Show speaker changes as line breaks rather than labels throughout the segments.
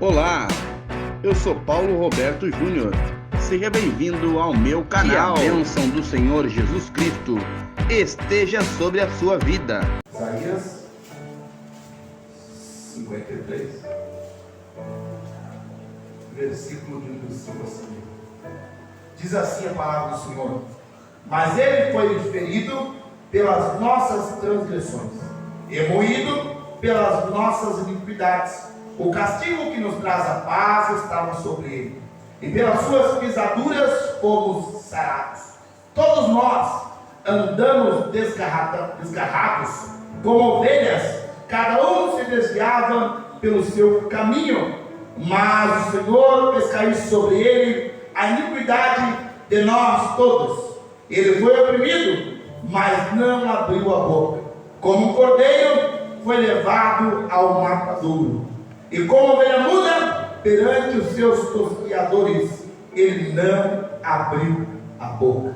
Olá, eu sou Paulo Roberto Júnior. Seja bem-vindo ao meu canal. Que a bênção do Senhor Jesus Cristo esteja sobre a sua vida.
Isaías 53, versículo de 1 a 5. Diz assim a palavra do Senhor: mas ele foi ferido pelas nossas transgressões e moído pelas nossas iniquidades. O castigo que nos traz a paz estava sobre ele, e pelas suas pisaduras fomos sarados. Todos nós andamos desgarrados como ovelhas, cada um se desviava pelo seu caminho, mas o Senhor fez cair sobre ele a iniquidade de nós todos. Ele foi oprimido, mas não abriu a boca. Como um cordeiro foi levado ao matadouro, e como ovelha muda perante os seus tosquiadores, ele não abriu a boca.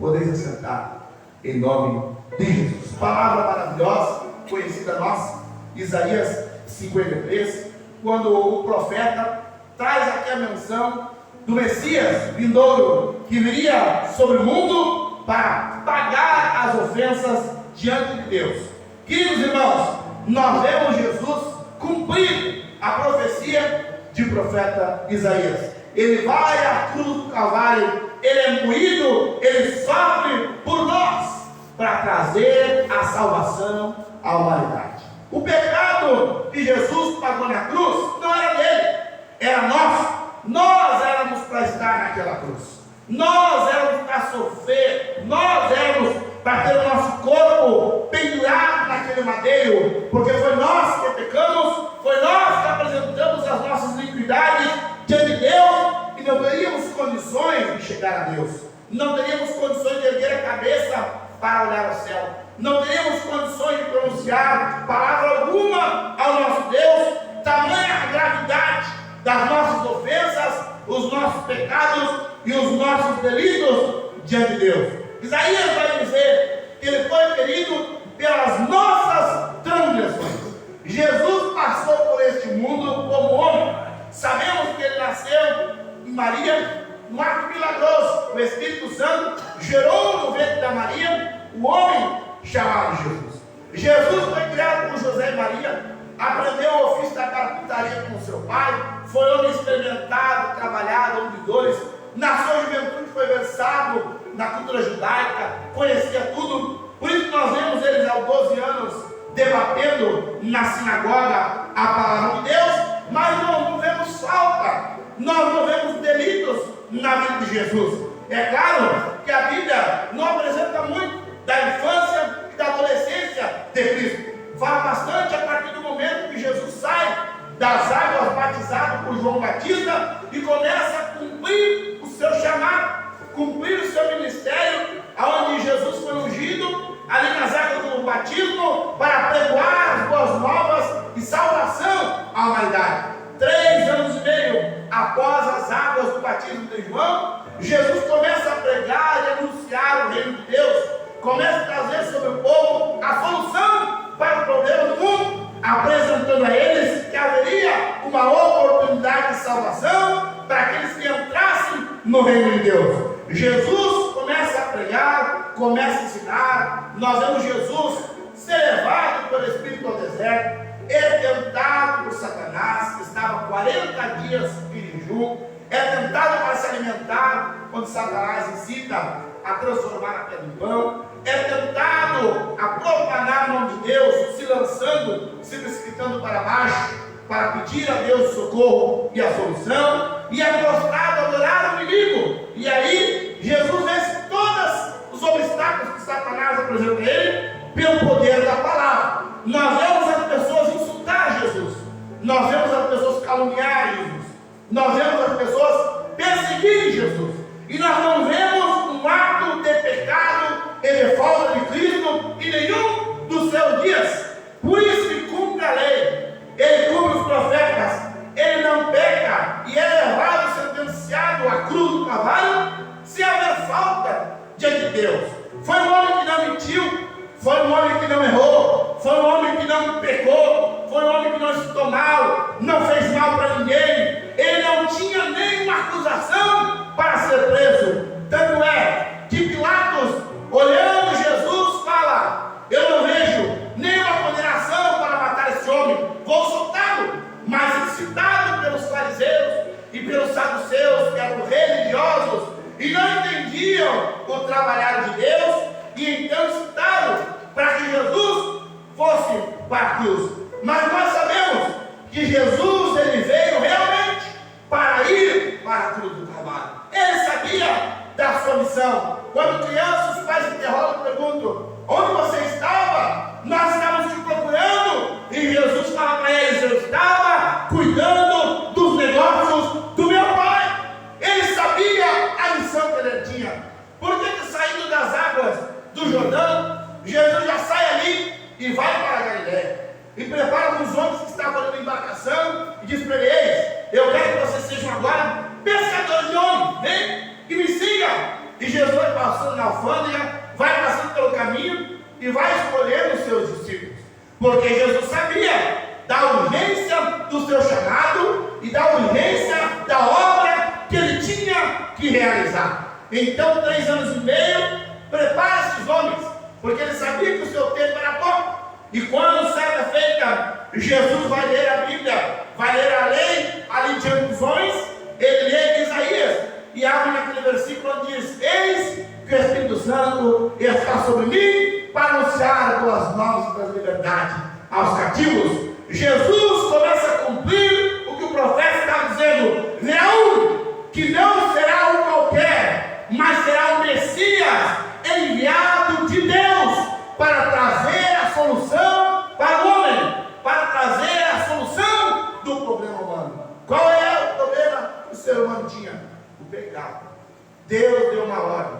Podeis assentar em nome de Jesus. Palavra maravilhosa, conhecida nossa, Isaías 53, quando o profeta traz aqui a menção do Messias vindouro, que viria sobre o mundo para pagar as ofensas diante de Deus. Queridos irmãos, nós vemos Jesus cumprir a profecia de profeta Isaías. Ele vai à cruz do Calvário, ele é moído, ele sofre por nós, para trazer a salvação à humanidade. O pecado que Jesus pagou na cruz não era dele, era nosso. Nós éramos para estar naquela cruz, nós éramos para sofrer, nós éramos para ter o nosso corpo pendurado naquele madeiro, porque foi nós que pecamos, foi nós que apresentamos as nossas iniquidades diante de Deus, e não teríamos condições de chegar a Deus, não teríamos condições de erguer a cabeça para olhar ao céu, não teríamos condições de pronunciar palavra alguma ao nosso Deus. Tamanha a gravidade das nossas ofensas, os nossos pecados e os nossos delitos diante de Deus. Isaías vai dizer que ele foi ferido pelas nossas transgressões. Jesus passou por este mundo como homem. Sabemos que ele nasceu em Maria, um ato milagroso. O Espírito Santo gerou no ventre da Maria o homem chamado Jesus. Jesus foi criado por José e Maria, aprendeu o ofício da carpintaria com seu pai, foi homem experimentado, trabalhado, homem de dores. Na sua juventude foi versado na cultura judaica, conhecia tudo. Por isso nós vemos eles aos 12 anos debatendo na sinagoga a palavra de Deus, mas nós não vemos falta, nós não vemos delitos na vida de Jesus. É claro que a Bíblia não apresenta muito da infância e da adolescência de Cristo. Fala bastante a partir do momento que Jesus sai das águas batizado por João Batista e começa a cumprir o seu chamado, cumprir o seu ministério, aonde Jesus foi ungido ali nas águas do batismo para pregoar as boas novas e salvação à humanidade. 3 anos e meio após as águas do batismo de João, Jesus começa a pregar e anunciar o reino de Deus, começa a trazer sobre o povo a solução para o problema do mundo, apresentando a eles que haveria uma oportunidade de salvação para aqueles que entrassem no reino de Deus. Jesus começa a pregar, começa a ensinar. Nós vemos Jesus ser levado pelo Espírito ao deserto, tentado por Satanás, que estava 40 dias em jejum, tentado para se alimentar, quando Satanás incita a transformar a pedra em pão, tentado a profanar o nome de Deus, se lançando, se precipitando para baixo, para pedir a Deus socorro e a solução, e prostrado a adorar o inimigo. E aí Jesus vence todos os obstáculos que Satanás apresenta a ele pelo poder da palavra. Nós vemos as pessoas insultar Jesus, nós vemos as pessoas caluniar Jesus, nós vemos as pessoas perseguirem Jesus, e nós não vemos um ato de pecado e de falta de Cristo em nenhum dos seus dias. Por isso que cumpre a lei, ele cumpre os profetas, ele não peca e é levado e sentenciado à cruz do Calvário sem haver falta diante de Deus. Foi um homem que não mentiu, foi um homem que não errou, foi um homem que não pecou, foi um homem que não escutou mal, não fez mal para ninguém. e pelos saduceus, que eram religiosos, e não entendiam o trabalhar de Deus, e então incitaram para que Jesus fosse para a cruz. Mas nós sabemos que Jesus, ele veio realmente para ir para a cruz do Calvário. Ele sabia da sua missão. Quando crianças, os pais interrogam e perguntam: onde você estava? Nós estávamos te procurando. E Jesus fala para eles: eu estava cuidando dos negócios do meu Pai. Ele sabia a missão que ele tinha. Por que saindo das águas do Jordão, Jesus já sai ali e vai para a Galileia, e prepara os homens que estavam ali na embarcação, e diz para eles: eu quero que vocês sejam agora pescadores de homens, vem e me sigam. E Jesus vai passando na alfândega, vai passando pelo caminho e vai escolhendo os seus discípulos, porque Jesus sabia da urgência do seu chamado e da urgência da obra que ele tinha que realizar. Então, 3 anos e meio, prepara esses homens, porque ele sabia que o seu tempo era pouco. E quando certa feita Jesus vai ler a Bíblia, vai ler a lei ali diante dos homens, ele lê Isaías e abre naquele versículo onde diz: eis que o Espírito Santo está sobre mim para anunciar boas novas da liberdade aos cativos. Jesus começa a cumprir o que o profeta estava dizendo: Leão, que não será um qualquer, mas será o Messias enviado de Deus para trazer a solução para o homem, para trazer a solução do problema humano. Qual é o problema que o ser humano tinha? O pecado. Deus deu uma ordem,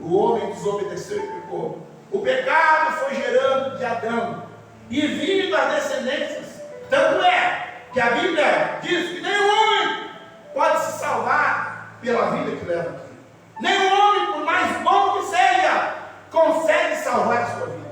o homem desobedeceu e pecou. O pecado foi gerando de Adão e vindo as descendências. Tanto é que a Bíblia diz que nenhum homem pode se salvar pela vida que leva aqui. Nenhum homem, por mais bom que seja, consegue salvar a sua vida.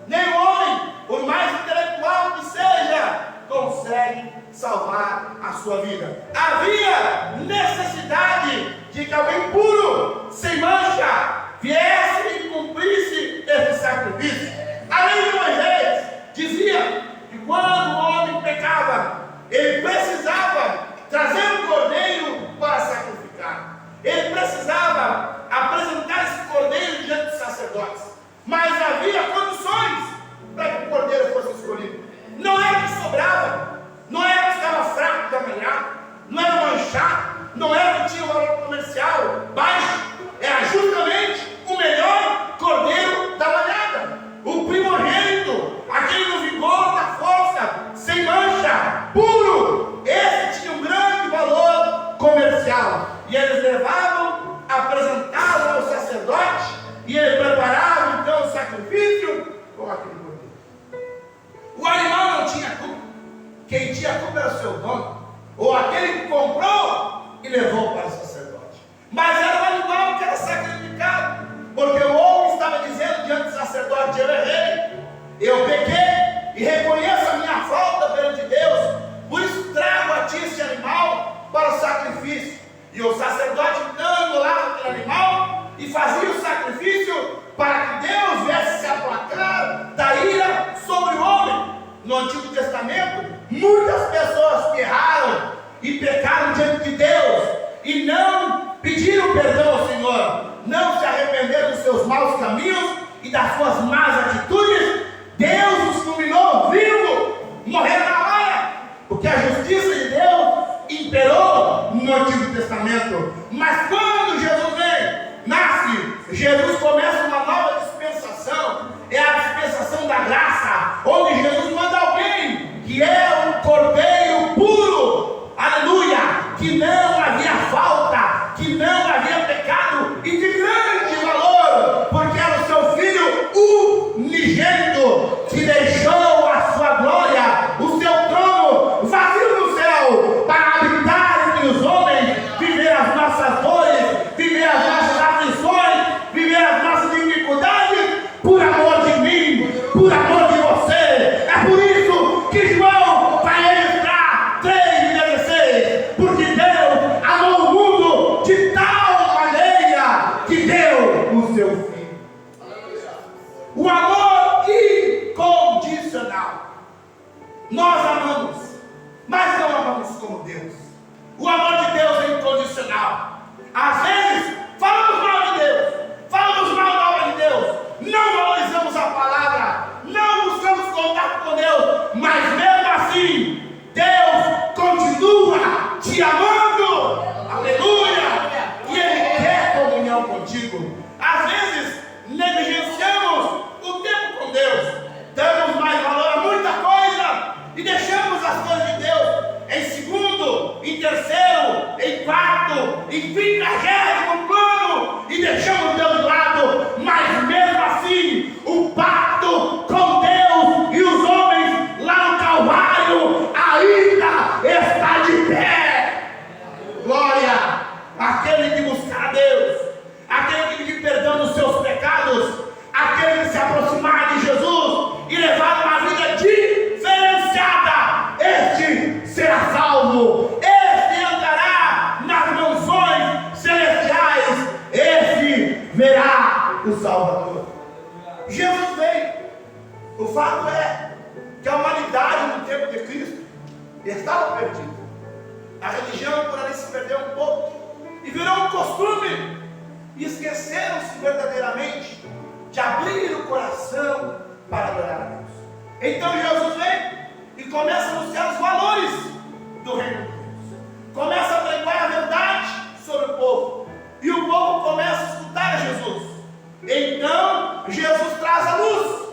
Nenhum homem, por mais intelectual que seja, consegue salvar a sua vida. Havia necessidade de que alguém puro, sem mancha, viesse e cumprisse esse sacrifício. A lei de Moisés dizia que quando o homem pecava, ele precisava trazer um cordeiro para sacrificar. Ele precisava apresentar esse cordeiro diante dos sacerdotes. Mas havia condições para que o cordeiro fosse escolhido. Não era que sobrava, não era que estava fraco de amanhã, não era manchado, não era que tinha um valor comercial baixo. Era justamente o melhor cordeiro da manhada, o primogênito, aquele no vigor da força, sem mancha, puro. Esse tinha um grande valor comercial. E eles levavam, apresentavam ao sacerdote, e ele preparava então o sacrifício com aquele cordeiro. O animal não tinha culpa. Quem tinha culpa era o seu dono, ou aquele que comprou e levou para o sacerdote. Mas era o animal que era sacrificado, porque o homem estava dizendo diante do sacerdote: eu errei, eu pequei e reconheço a minha falta perante Deus, por isso trago a ti esse animal para o sacrifício. E o sacerdote então emolava aquele animal e fazia o sacrifício para que Deus viesse se aplacar da ira sobre o homem. No Antigo Testamento, muitas pessoas que erraram e pecaram diante de Deus e não pediram perdão ao Senhor, não se arrependeram dos seus maus caminhos e das suas más atitudes, Deus os fulminou vivo, morreram na hora, porque a justiça de Deus imperou no Antigo Testamento. Mas quando Jesus vem, nasce, Jesus começa uma nova dispensação, é a dispensação da graça, onde Jesus manda alguém que é um cordeiro puro, aleluia, que não havia falta, que não havia pecado e de grande valor, porque era o seu filho unigênito, que deixou a sua glória, o seu trono vazio no céu, para habitar entre os homens, viver as nossas dores, viver as nossas aflições, viver as nossas dificuldades, por amor de mim, por amor de você. É por isso que João vai registrar 3,16, porque Deus amou o mundo de tal maneira que deu o seu filho. O amor incondicional. Nós amamos, mas não amamos como Deus. O amor de Deus é profissional. Às vezes, falamos mal de Deus, falamos mal da obra de Deus, não valorizamos a palavra, não buscamos contato com Deus, mas mesmo assim, Deus continua te amando, aleluia, e Ele quer comunhão contigo. Às vezes, negligenciamos o tempo com Deus, damos mais valor a muita coisa e deixamos as coisas de Deus em segundo, em terceiro, em quarto, em 50º plano e deixamos Deus de lado, mas mesmo assim, o pacto com Deus e os homens lá no Calvário ainda está de pé. Glória! Aquele que buscar a Deus, aquele que pedir perdão dos seus pecados, aquele que se aproximar de Jesus e levar uma vida diferenciada, este será salvo, este entrará nas mansões celestiais, este verá o Salvador. Jesus veio. O fato é que a humanidade no tempo de Cristo estava perdida. A religião por ali se perdeu um pouco e virou um costume, e esqueceram-se verdadeiramente de abrir o coração para adorar a Deus. Então Jesus vem e começa a anunciar os valores do reino de Deus, começa a pregar a verdade sobre o povo, e o povo começa a escutar a Jesus. Então Jesus traz a luz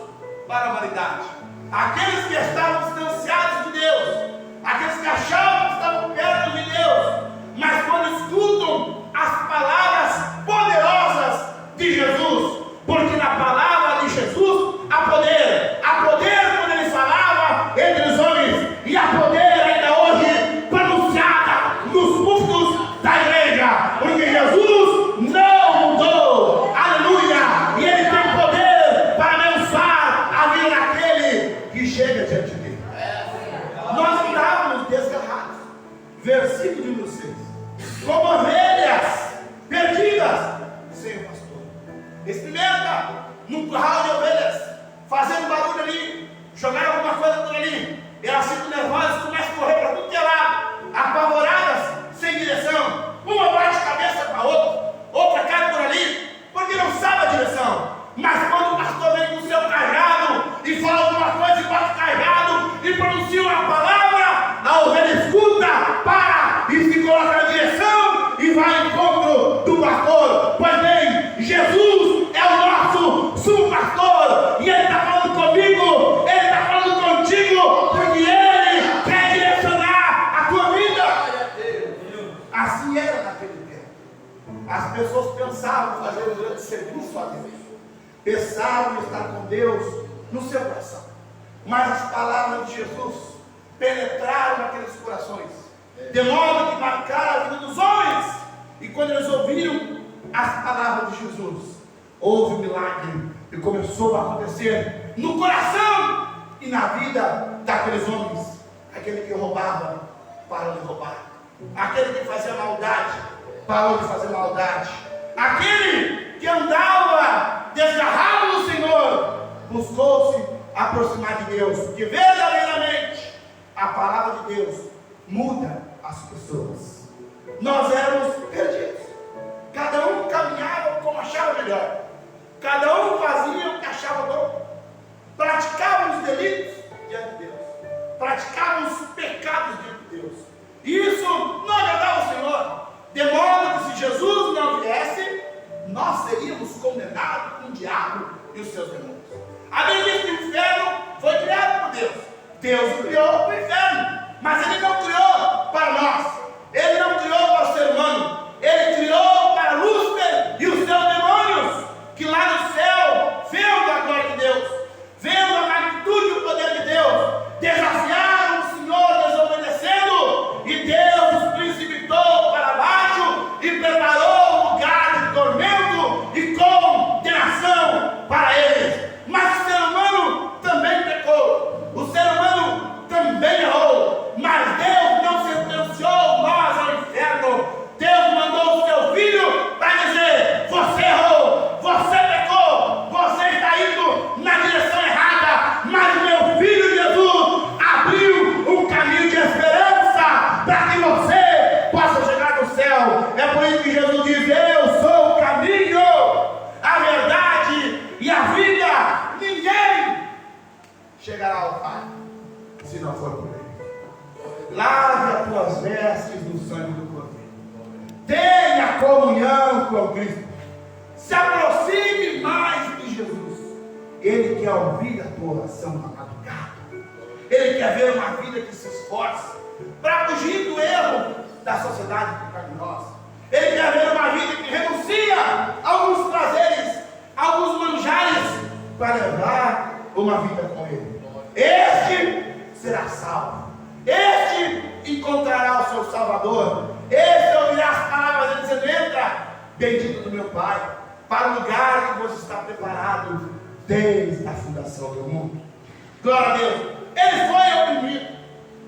para a humanidade. Aqueles que estavam distanciados de Deus, aqueles que achavam que estavam perto de Deus, mas quando escutam as palavras poderosas de Jesus, porque na palavra de Jesus há poder quando ele falava entre os homens, e há poder ainda hoje pronunciada nos púlpitos da igreja, porque Jesus não mudou, aleluia, e ele tem poder para abençoar a vida daquele que chega diante dele. Nós estávamos desgarrados, versículo número 6, como ovelhas perdidas sem o pastor. Experimenta num curral de ovelhas, fazendo barulho ali, jogar alguma coisa por ali, elas ficam nervosas, começam a correr para tudo que é lado, apavoradas, sem direção. Uma bate cabeça para a outra, outra cai por ali, porque não sabe a direção. Mas quando o pastor vem com o seu cajado e fala alguma coisa e bate o cajado e pronuncia uma palavra, a ovelha escuta, para e se coloca na direção e vai ao encontro do pastor. Pois bem, Jesus é o nosso sumo pastor, e ele está falando comigo, ele está falando contigo, porque ele quer direcionar a tua vida. Assim era naquele tempo. As pessoas pensavam fazer um grande serviço a Deus, pensavam em estar com Deus no seu coração, mas as palavras de Jesus penetraram naqueles corações, de modo que marcaram a vida dos homens. E quando eles ouviram as palavras de Jesus, houve um milagre e começou a acontecer no coração e na vida daqueles homens. Aquele que roubava parou de roubar, aquele que fazia maldade parou de fazer maldade, aquele que andava desgarrado do Senhor buscou-se aproximar de Deus, porque verdadeiramente a palavra de Deus muda as pessoas. Nós éramos perdidos, cada um caminhava como achava melhor, cada um fazia o que achava bom, praticávamos delitos diante de Deus, praticávamos pecados diante de Deus, e isso não agradava o Senhor, de modo que se Jesus não viesse, nós seríamos condenados com o diabo e os seus demônios. A Bíblia diz que o inferno foi criado por Deus. Deus o criou para o inferno, mas Ele não criou para nós. Ele céu. É por isso que Jesus diz: eu sou o caminho, a verdade e a vida. Ninguém chegará ao Pai se não for por Ele. Lave as tuas vestes no sangue do Cordeiro. Tenha comunhão com Cristo. Se aproxime mais de Jesus. Ele quer ouvir a tua oração na madrugada. Ele quer ver uma vida que se esforça para fugir do erro da sociedade pecaminosa. Ele quer ver uma vida que renuncia a alguns prazeres, a alguns manjares, para levar uma vida com Ele. Este será salvo. Este encontrará o seu Salvador. Este ouvirá as palavras dele dizendo: entra, bendito do meu Pai, para o lugar que você está preparado desde a fundação do mundo. Glória a Deus. Ele foi oprimido,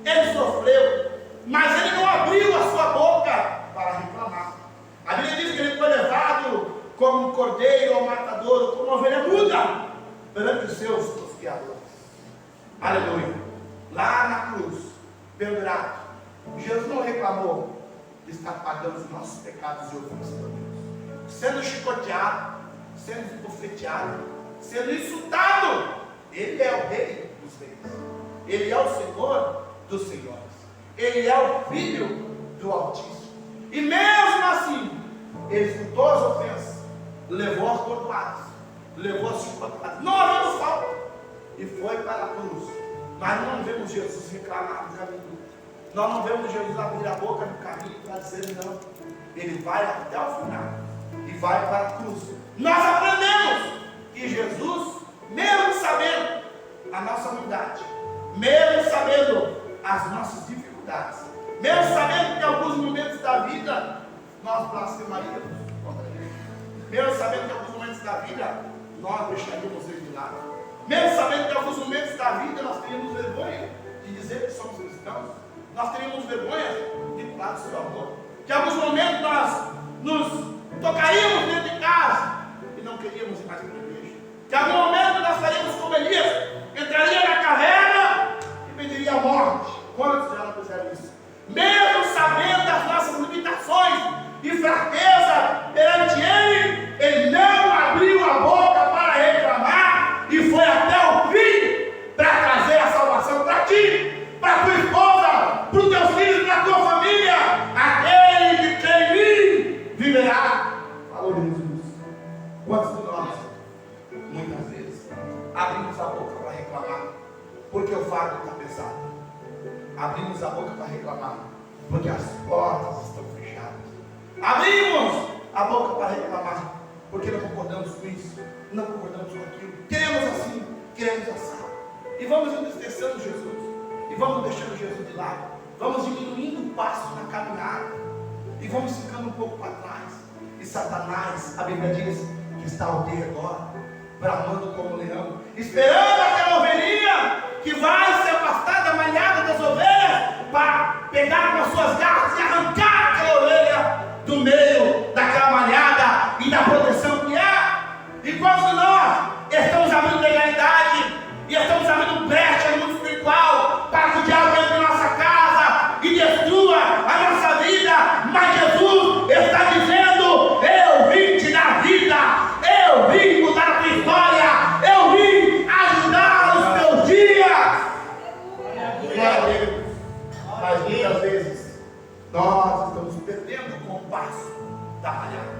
ele sofreu, mas ele não abriu a sua boca para reclamar. A Bíblia diz que ele foi levado como um cordeiro ao matador, como uma ovelha muda perante os seus tosqueadores. Aleluia. Lá na cruz, pendurado, Jesus não reclamou de estar pagando os nossos pecados e ofensas a Deus, sendo chicoteado, sendo esbofeteado, sendo insultado. Ele é o Rei dos Reis, Ele é o Senhor dos Senhores, Ele é o Filho do Altíssimo. E mesmo assim, Ele escutou as ofensas, levou as cortadas, levou as chicotadas, não havendo falta, e foi para a cruz. Mas não vemos Jesus reclamar no caminho. Nós não vemos Jesus abrir a boca no caminho para dizer não. Ele vai até o final e vai para a cruz. Nós aprendemos que Jesus, mesmo sabendo a nossa humildade, mesmo sabendo as nossas dificuldades, mesmo sabendo que em alguns momentos da vida nós blasfemaríamos contra Ele, mesmo sabendo que em alguns momentos da vida nós deixaríamos Ele de lado, mesmo sabendo que em alguns momentos da vida nós teríamos vergonha de dizer que somos cristãos, nós teríamos vergonha de falar do seu amor, que em alguns momentos nós nos tocaríamos dentro de casa e não queríamos ir mais para a igreja, que em algum momento nós faríamos como Elias, entraria na caverna e pediria a morte. Quantos já não fizeram isso? Mesmo sabendo das nossas limitações e fraqueza perante Ele, Ele não abriu a boca para reclamar e foi até o fim para trazer a salvação para ti, para tua esposa, para os teus filhos, para a tua família. Aquele que crê em mim viverá. Falou Jesus. Quantos de nós, muitas vezes, abrimos a boca para reclamar porque o fardo está pesado? Abrimos a boca para reclamar porque as portas estão fechadas. Abrimos a boca para reclamar porque não concordamos com isso, não concordamos com aquilo, queremos assim, queremos assado, e vamos entristecendo Jesus, e vamos deixando Jesus de lado, vamos diminuindo o passo na caminhada, e vamos ficando um pouco para trás. E Satanás, a Bíblia diz que está ao redor, bramando como um leão, esperando aquela ovelhinha que vai se afastar da manhada das ovelhas para pegar com as suas garras e arrancar aquela ovelha do meio daquela manhada e da proteção que há. Enquanto nós estamos abrindo legalidade e estamos abrindo brecha no mundo espiritual para que o diabo entre em nossa casa e destrua a nossa vida, mas Jesus está dizendo: eu vim te dar vida, eu vim mudar a tua história, eu vim ajudar os teus dias. Glória a Deus. Mas muitas vezes nós estamos perdendo o compasso da malhada,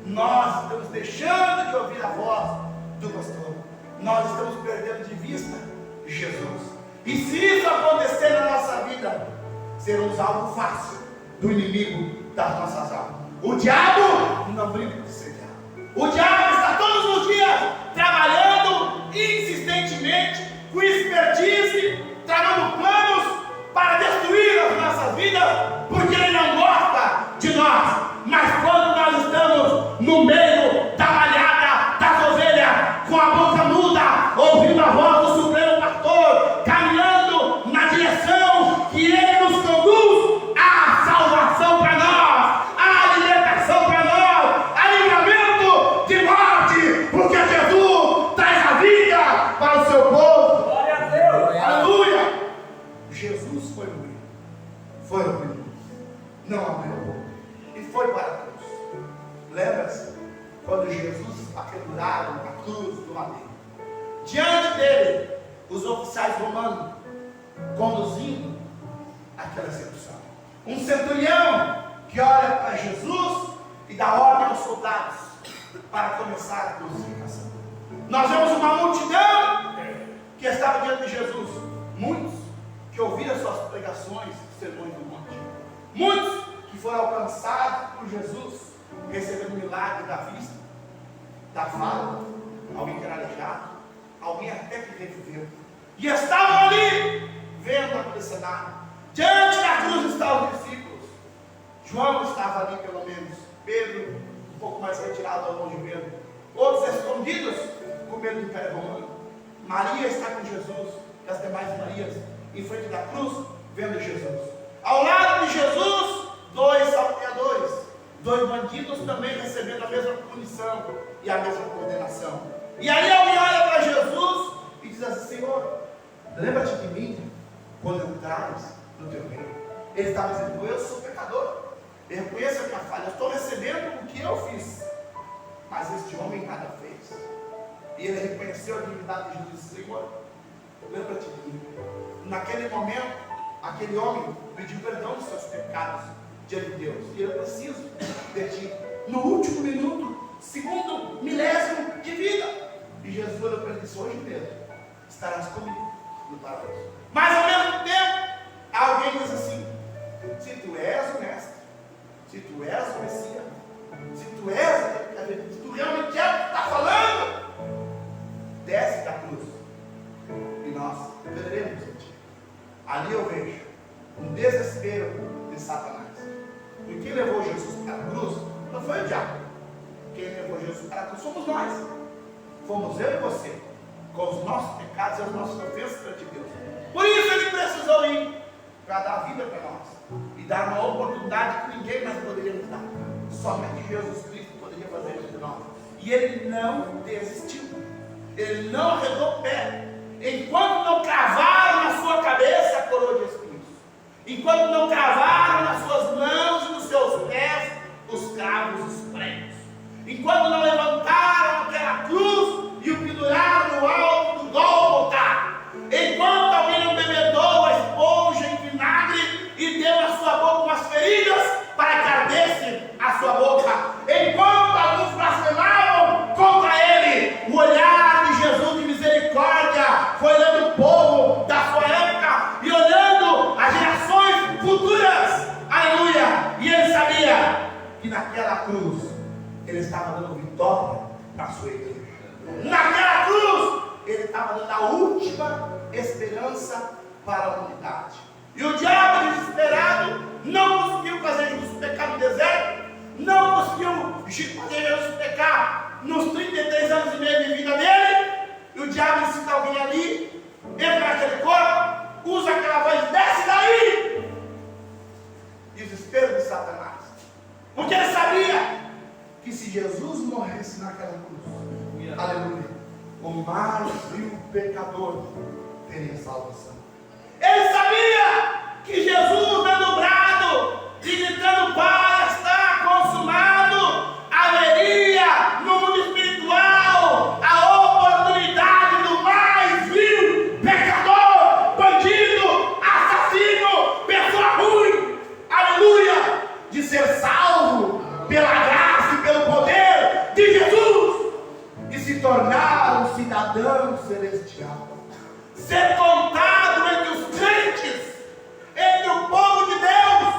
nós estamos deixando de ouvir a voz do pastor, nós estamos perdendo de vista Jesus. E se isso acontecer na nossa vida, seremos algo fácil do inimigo das nossas almas. O diabo não brinca de ser diabo. O diabo está todos os dias trabalhando insistentemente, com expertise, tramando planos para destruir as nossas vidas, porque ele não gosta de nós. Mas quando nós estamos no meio da malhada das ovelhas, com a boca muda, ouvindo a voz do Supremo Pastor, caminhando na direção que Ele nos conduz, à salvação para nós, à libertação para nós, a livramento de morte, porque Jesus traz a vida para o seu povo. Glória a Deus. Aleluia. Jesus foi oprimido, não abriu a boca. e foi para a cruz. Lembra-se? Quando Jesus está pendurado na cruz do madeiro. Diante dele, os oficiais romanos conduzindo aquela execução. Um centurião que olha para Jesus e dá ordem aos soldados para começar a crucificação. Nós vemos uma multidão que estava diante de Jesus. Muitos que ouviram suas pregações, sermões do monte. Muitos que foram alcançados por Jesus, recebendo milagre da vista, da fala, alguém que era aleijado, alguém até que reviveu. E estavam ali, vendo aquele cenário. Diante da cruz estavam os discípulos. João estava ali pelo menos. Pedro, um pouco mais retirado ao longe de Pedro. Outros escondidos, com medo do Império Romano. Maria está com Jesus, e as demais Marias, em frente da cruz, vendo Jesus. Ao lado de Jesus, 2 salteadores, 2 bandidos também recebendo a mesma punição e a mesma condenação. E aí alguém olha para Jesus e diz assim: Senhor, lembra-te de mim quando eu trago no teu reino. Ele estava dizendo: eu sou pecador, eu reconheço a minha falha, eu estou recebendo o que eu fiz, mas este homem nada fez. E ele reconheceu a dignidade de Jesus e disse: Senhor, lembra-te de mim. Naquele momento, aquele homem pediu perdão dos seus pecados diante de Deus. E eu preciso de ti. No último minuto, segundo milésimo de vida. E Jesus olhou para ele e disse: hoje mesmo estarás comigo no paraíso. Mas ao mesmo tempo, alguém diz assim: se tu és o mestre, se tu és o Messias, se tu és, se tu realmente é o que está falando, desce da cruz e nós creremos em ti. Ali eu vejo um desespero de Satanás. E quem levou Jesus para a cruz não foi o diabo. Quem levou Jesus para a cruz fomos nós. Fomos eu e você, com os nossos pecados e as nossas ofensas perante Deus. Por isso ele precisou ir para dar vida para nós e dar uma oportunidade que ninguém mais poderia nos dar. Somente Jesus Cristo poderia fazer isso de nós. E ele não desistiu. Ele não arredou o pé. Enquanto não cravaram na sua cabeça a coroa de espinhos, enquanto não cravaram nas suas mãos e nos seus pés os cravos, os pregos, enquanto não levantaram aquela cruz e o penduraram no alto do Gólgota, enquanto alguém não bebedou a esponja em vinagre e deu na sua boca umas feridas para que ardesse a sua boca, enquanto alguns blasfemavam contra ele, o olhar de Jesus de misericórdia foi olhando o povo da sua época e olhando as gerações futuras, aleluia, e ele sabia que naquela cruz ele estava dando vitória para a sua igreja. Naquela cruz ele estava dando a última esperança para a humanidade. E o diabo, desesperado, não conseguiu fazer Jesus pecar no deserto, não conseguiu fazer Jesus pecar nos 33 anos e meio de vida dele. E o diabo incita alguém ali, entra naquele corpo, usa aquela voz: desce daí! Desespero de Satanás. Porque ele sabia que se Jesus morresse naquela cruz, aleluia, o mais vil pecador teria salvação. Ele sabia que Jesus, dando brado e gritando: Pai, está consumado, haveria no mundo espiritual a oportunidade do mais vil pecador, bandido, assassino, pessoa ruim, aleluia, de ser salvo pela graça e pelo poder de Jesus e se tornar um cidadão celestial, ser contado entre os crentes, entre o povo de Deus,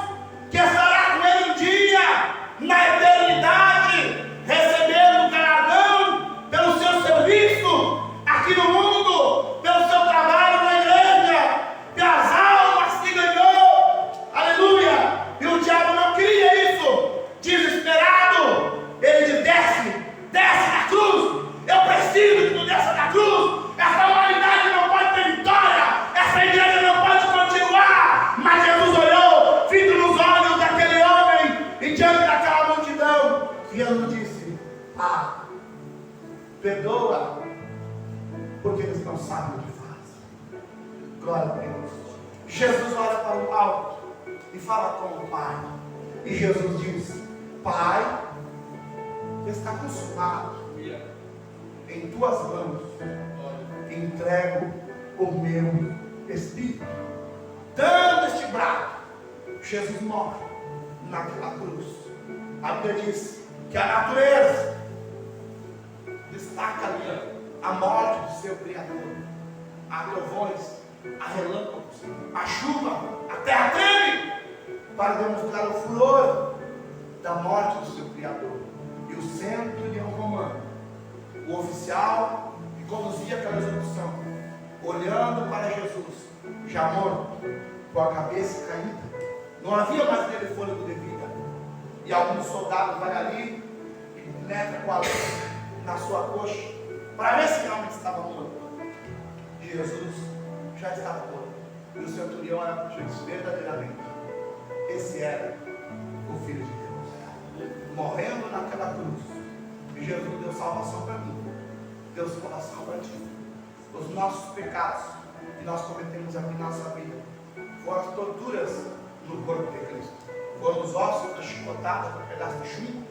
que estará com ele um dia na eternidade, recebendo galardão pelo seu serviço aqui no mundo, pelo seu trabalho na igreja, pelas almas que ganhou, aleluia. E o diabo não queria isso. Desesperado, ele diz: desce da cruz, eu preciso que tu desça da cruz. Essa humanidade não pode ter vitória, essa igreja não pode continuar. Mas Jesus olhou, fito nos olhos daquele homem e diante daquela multidão, e Jesus disse: perdoa, porque eles não sabem o que fazem. Glória a Deus. Jesus olha para o alto e fala com o Pai, e Jesus diz: Pai, está consumado. Em tuas mãos entrego o meu espírito. Dando este brado, Jesus morre naquela cruz. A Bíblia diz que a natureza destaca ali a morte do seu Criador. Há trovões, há relâmpagos, a chuva, a terra treme para demonstrar o furor da morte do seu Criador. E o centurião romano, o oficial que conduzia aquela execução, olhando para Jesus, já morto, com a cabeça caída, não havia mais nele fôlego de vida. E alguns soldados vai ali e penetra com a lança na sua coxa para ver se realmente estava morto. Jesus já estava morto. E o centurião disse verdadeiramente: esse era o Filho de Deus, morrendo naquela cruz. E Jesus deu salvação para mim, deu salvação para ti. Os nossos pecados que nós cometemos aqui na nossa vida foram as torturas no corpo de Cristo, foram os ossos da chicotada com um pedaço de chumbo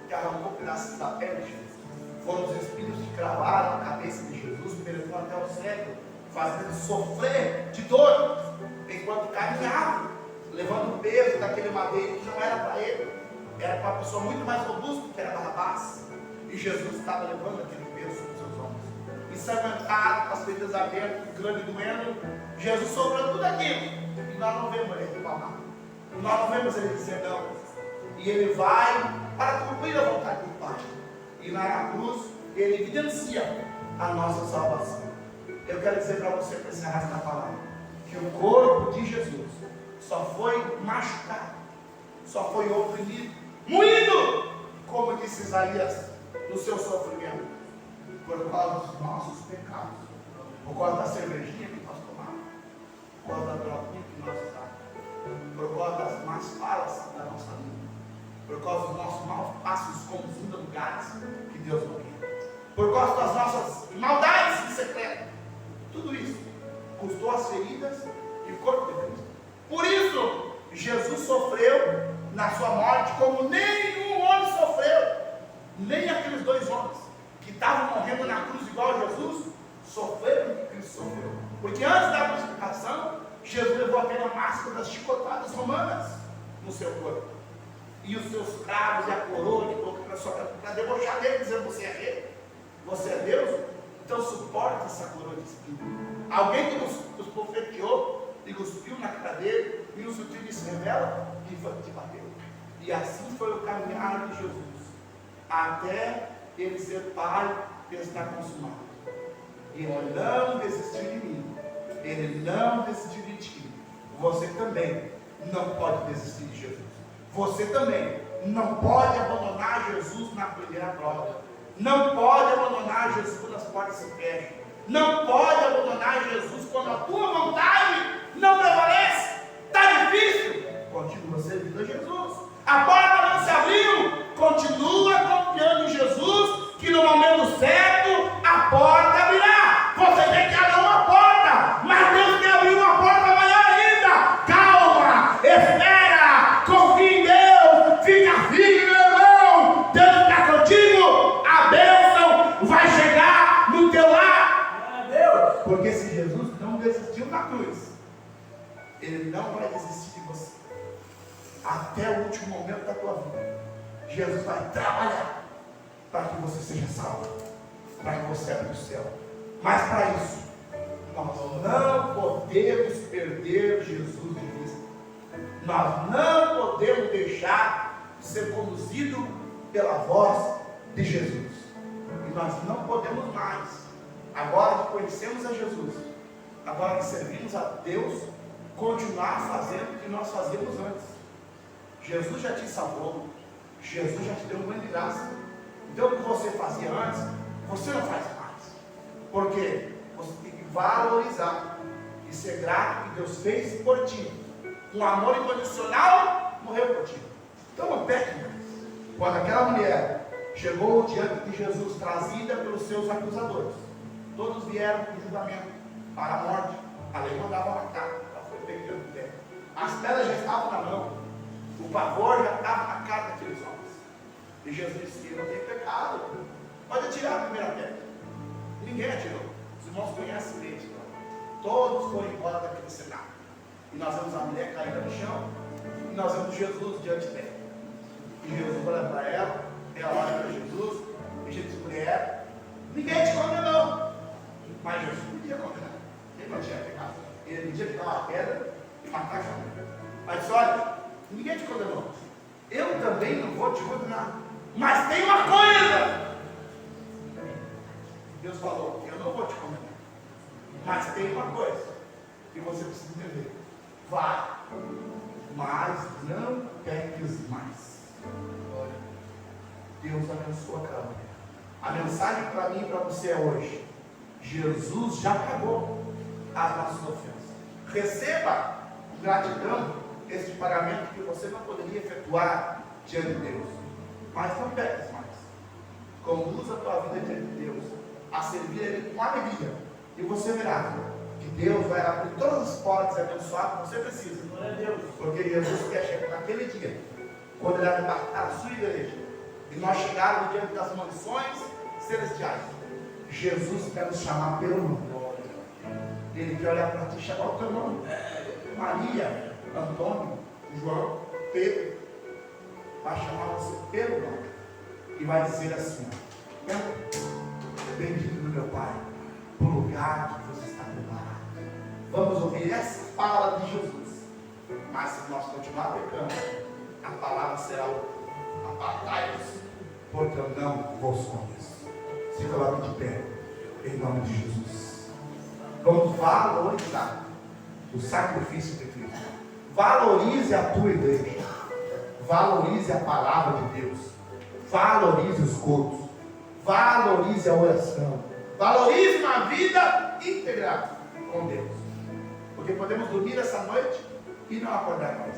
que arrancou pedaços da pele de Jesus, foram os espinhos que cravaram a cabeça de Jesus, penetrando até o cérebro, fazendo ele sofrer de dor enquanto caminhava, levando o peso daquele madeiro que não era para ele, era para uma pessoa muito mais robusta, que era Barrabás. E Jesus estava levando aquele peso sobre os seus ombros, ensanguentado, com as feridas abertas, o crânio doendo. Jesus sobrou tudo aquilo, e nós não vemos ele reclamar, nós não vemos ele dizer não. E ele vai para cumprir a vontade do Pai, e lá na cruz ele evidencia a nossa salvação. Eu quero dizer para você, para encerrar esta palavra, que o corpo de Jesus só foi machucado, só foi oprimido, moído, como disse Isaías, no seu sofrimento, por causa dos nossos pecados, por causa da cervejinha que nós tomamos, por causa da droguinha que nós usamos, por causa das más falas da nossa língua, por causa dos nossos maus passos conduzindo a lugares que Deus não quer, por causa das nossas maldades em secreto. Tudo isso custou as feridas e o corpo de Cristo. Por isso, Jesus sofreu na sua morte como nenhum homem sofreu. Nem aqueles dois homens que estavam morrendo na cruz igual a Jesus sofreram o que Cristo sofreu. Porque antes da crucificação, Jesus levou aquela máscara das chicotadas romanas no seu corpo. E os seus cravos e a coroa que colocou na sua cabeça para debochar dele, dizendo: você é rei, você é Deus, então suporta essa coroa de espinho. Alguém que nos profetizou e cuspiu na cara dele, e os últimos se revela e foi te bater. E assim foi o caminhar de Jesus, até ele ser Pai, que está consumado. E ele não desistiu de mim, ele não desistiu de ti. Você também não pode desistir de Jesus. Você também não pode abandonar Jesus na primeira prova. Não pode abandonar Jesus quando as portas se fecham. Não pode abandonar Jesus quando a tua vontade não prevalece. Está difícil? Continua servindo a Jesus. A porta não se abriu. Continua confiando em Jesus, que no momento certo a porta abrirá. Você tem que abrir uma porta, mas Deus quer abrir uma porta maior ainda. Calma, espera, confia em Deus, fica firme, meu irmão. Deus está contigo. A bênção vai chegar no teu lar. Deus. Porque se Jesus não desistiu na cruz, ele não vai desistir de você até o último momento da tua vida. Jesus vai trabalhar para que você seja salvo, para que você abra o céu. Mas para isso, nós não podemos perder Jesus de vista. Nós não podemos deixar de ser conduzido pela voz de Jesus. E nós não podemos mais, agora que conhecemos a Jesus, agora que servimos a Deus, continuar fazendo o que nós fazíamos antes. Jesus já te salvou, Jesus já te deu uma grande graça. Então o que você fazia antes, você não faz mais. Porque você tem que valorizar e ser grato que Deus fez por ti. Um amor incondicional morreu por ti. Então não peque mais. Quando aquela mulher chegou diante de Jesus, trazida pelos seus acusadores, todos vieram para o julgamento, para a morte. A lei mandava matar, ela foi pegando o pé. As pedras já estavam na mão. O pavor já estava na cara daqueles homens. E Jesus disse que não tem pecado. Pode atirar a primeira pedra. Ninguém atirou. Os irmãos conhecem bem isso. Todos foram embora daquele cenário. E nós vemos a mulher caída no chão. E nós vemos Jesus diante dela. E Jesus olha para ela. Ela olha para Jesus. E Jesus diz: mulher, ninguém te condenou. Mas Jesus podia condenar. Ele não tinha pecado. Ele podia pegar uma pedra e matar a mulher. Mas disse: olha, ninguém te condenou. Eu também não vou te condenar. Mas tem uma coisa. Deus falou: eu não vou te condenar. Mas tem uma coisa que você precisa entender. Vai, mas não peques mais. Deus abençoa cada um. A mensagem para mim e para você é hoje: Jesus já pagou as nossas ofensas. Receba com gratidão este pagamento que você não poderia efetuar diante de Deus. Mas não peques mais. Conduza a tua vida diante de Deus a servir Ele com alegria. E você verá que Deus vai abrir todas as portas e abençoar que você precisa. Porque Jesus quer chegar naquele dia, quando Ele arrebatar a sua igreja, e nós chegarmos diante das mansões celestiais. Jesus quer nos chamar pelo nome. Ele quer olhar para ti e chamar o teu nome. Maria, Antônio, João, Pedro. Vai chamar você pelo nome. E vai dizer assim: bendito do meu Pai, por lugar que você está preparado. Vamos ouvir essa palavra de Jesus. Mas se nós continuar pecando, a palavra será: apartai-vos, porque eu não vos conheço. Se coloque de pé, em nome de Jesus. Vamos valorizar o sacrifício de Cristo. Valorize a tua igreja. Valorize a palavra de Deus. Valorize os cultos. Valorize a oração. Valorize uma vida íntegra com Deus. Porque podemos dormir essa noite e não acordar mais.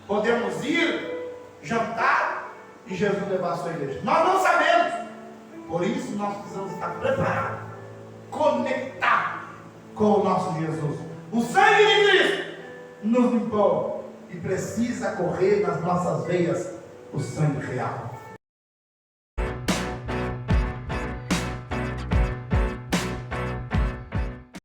Podemos ir jantar e Jesus levar a sua igreja. Nós não sabemos. Por isso nós precisamos estar preparados, conectados com o nosso Jesus. O sangue de Cristo nos limpou e precisa correr nas nossas veias o sangue real.